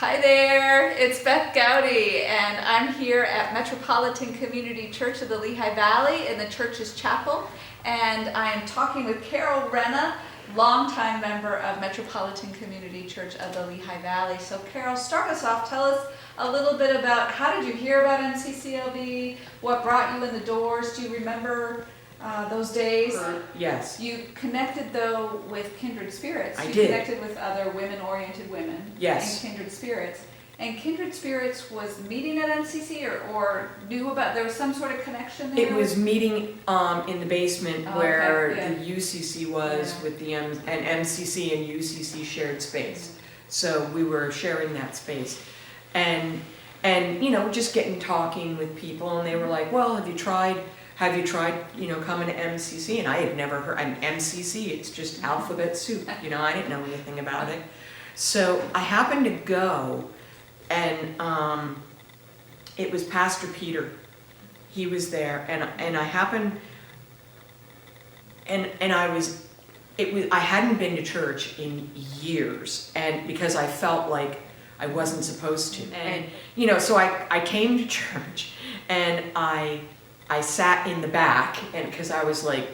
Hi there, it's Beth Goudy, and I'm here at Metropolitan Community Church of the Lehigh Valley in the church's chapel, and I'm talking with Carol Renna, longtime member of Metropolitan Community Church of the Lehigh Valley. So Carol, start us off. Tell us a little bit about how did you hear about MCCLV, what brought you in the doors, do you remember those days? Yes. You connected though with Kindred Spirits. You connected with other women-oriented women. Yes. And Kindred Spirits. And Kindred Spirits was meeting at MCC or knew about, there was some sort of connection there? It was meeting in the basement where okay, yeah. the UCC was with the and MCC and UCC shared space. So we were sharing that space. And you know, just talking with people, and they were like, well, have you tried, coming to MCC? And I had never heard, MCC, it's just alphabet soup, I didn't know anything about it. So I happened to go, and it was Pastor Peter. He was there, and I happened, and I hadn't been to church in years, and because I felt like I wasn't supposed to. And so I came to church, and I sat in the back, and because I was like,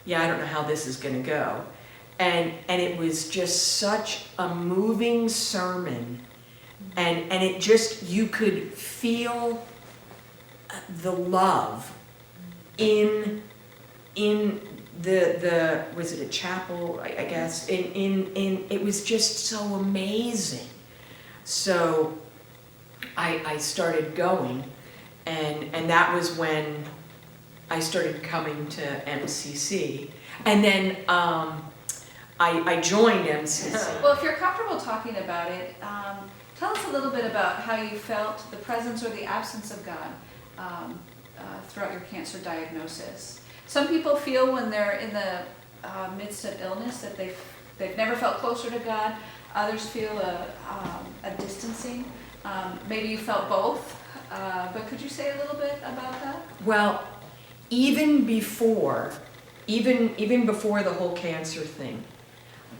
I don't know how this is going to go. And it was just such a moving sermon. And it just, you could feel the love in the was it a chapel, I guess? It was just so amazing. So I started going. And that was when I started coming to MCC. And then I joined MCC. Well, if you're comfortable talking about it, tell us a little bit about how you felt the presence or the absence of God throughout your cancer diagnosis. Some people feel when they're in the midst of illness that they've never felt closer to God. Others feel a distancing. Maybe you felt both. But could you say a little bit about that? Well, even before the whole cancer thing,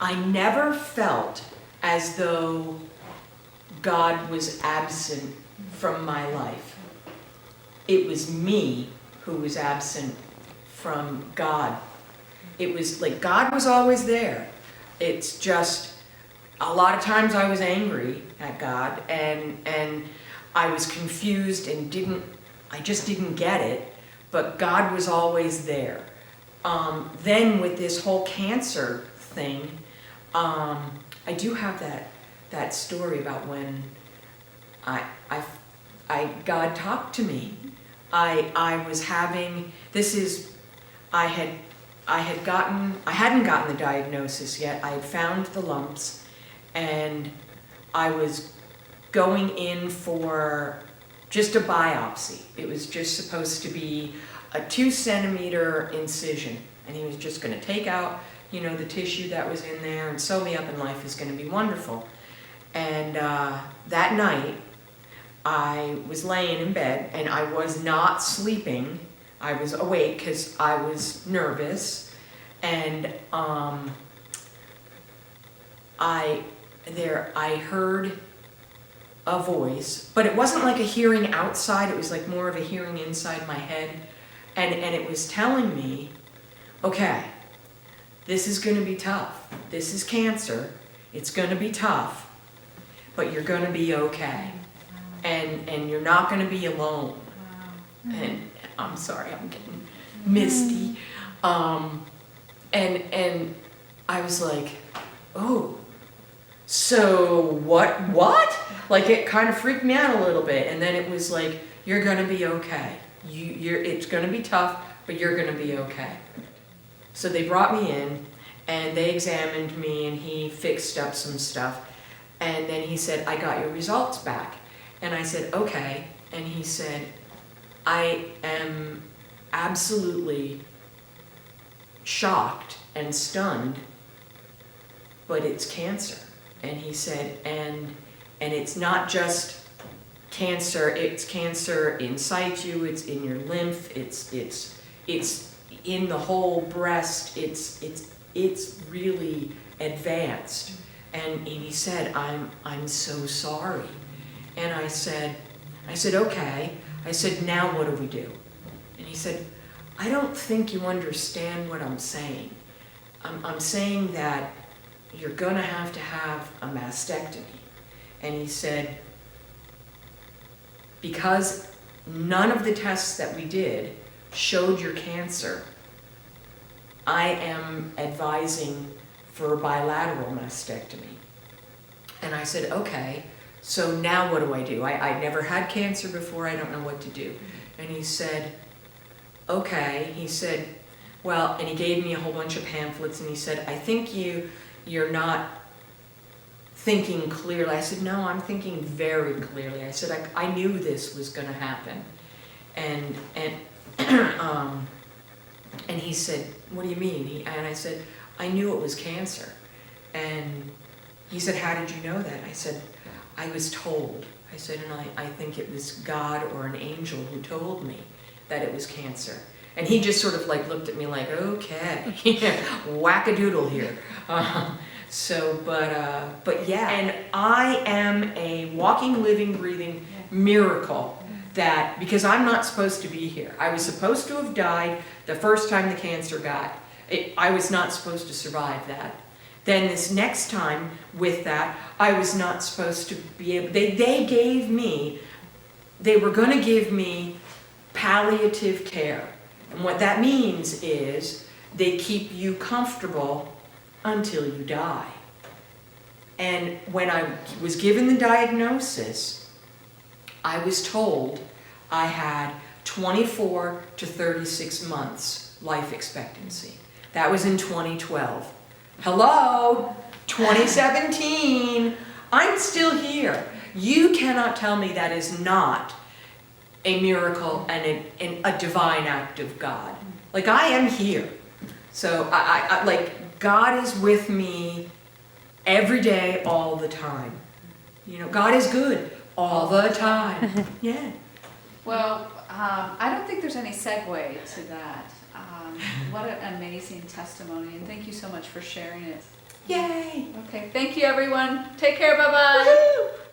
I never felt as though God was absent from my life. It was me who was absent from God. It was like God was always there. It's just a lot of times I was angry at God and I was confused and I just didn't get it, but God was always there. Then with this whole cancer thing, I do have that story about when God talked to me. I was having, I hadn't gotten the diagnosis yet. I had found the lumps, and I was going in for just a biopsy. It was just supposed to be a 2-centimeter incision, and he was just going to take out, the tissue that was in there and sew me up, and life is going to be wonderful. And that night, I was laying in bed, and I was not sleeping. I was awake because I was nervous, and I heard a voice, but it wasn't like a hearing outside, it was like more of a hearing inside my head, and it was telling me, okay, this is going to be tough. This is cancer. It's going to be tough, but you're going to be okay, and you're not going to be alone. And I'm sorry, I'm getting misty. And I was like, oh, so what? Like, it kind of freaked me out a little bit, and then it was like, you're gonna be okay. It's gonna be tough, but you're gonna be okay. So they brought me in, and they examined me, and he fixed up some stuff, and then he said, I got your results back. And I said, okay. And he said, I am absolutely shocked and stunned, but it's cancer. And he said, and it's not just cancer, it's cancer in situ, it's in your lymph, it's in the whole breast, it's really advanced. And he said, I'm so sorry. And I said, okay. I said, now what do we do? And he said, I don't think you understand what I'm saying. I'm saying that you're gonna have to have a mastectomy. And he said, because none of the tests that we did showed your cancer, I am advising for a bilateral mastectomy. And I said, okay, so now what do I do? I never had cancer before, I don't know what to do. And he said, okay. He said, well, and he gave me a whole bunch of pamphlets, and he said, I think you're not thinking clearly. I said, no, I'm thinking very clearly. I said, I knew this was gonna happen. And he said, what do you mean? And I said, I knew it was cancer. And he said, how did you know that? I said, I was told. I said, and I think it was God or an angel who told me that it was cancer. And he just sort of like looked at me like, okay, whack-a-doodle here. But yeah, and I am a walking, living, breathing miracle that, because I'm not supposed to be here. I was supposed to have died the first time the cancer got. I was not supposed to survive that. Then this next time with that, I was not supposed to be able, they were gonna give me palliative care. And what that means is they keep you comfortable until you die. And when I was given the diagnosis, I was told I had 24 to 36 months life expectancy. That was in 2012. Hello, 2017, I'm still here. You cannot tell me that is not a miracle and a divine act of God. Like, I am here. So I like, God is with me every day, all the time. You know, God is good all the time. Yeah. Well, I don't think there's any segue to that. What an amazing testimony, and thank you so much for sharing it. Yay. Okay, thank you everyone. Take care, bye-bye. Woo-hoo.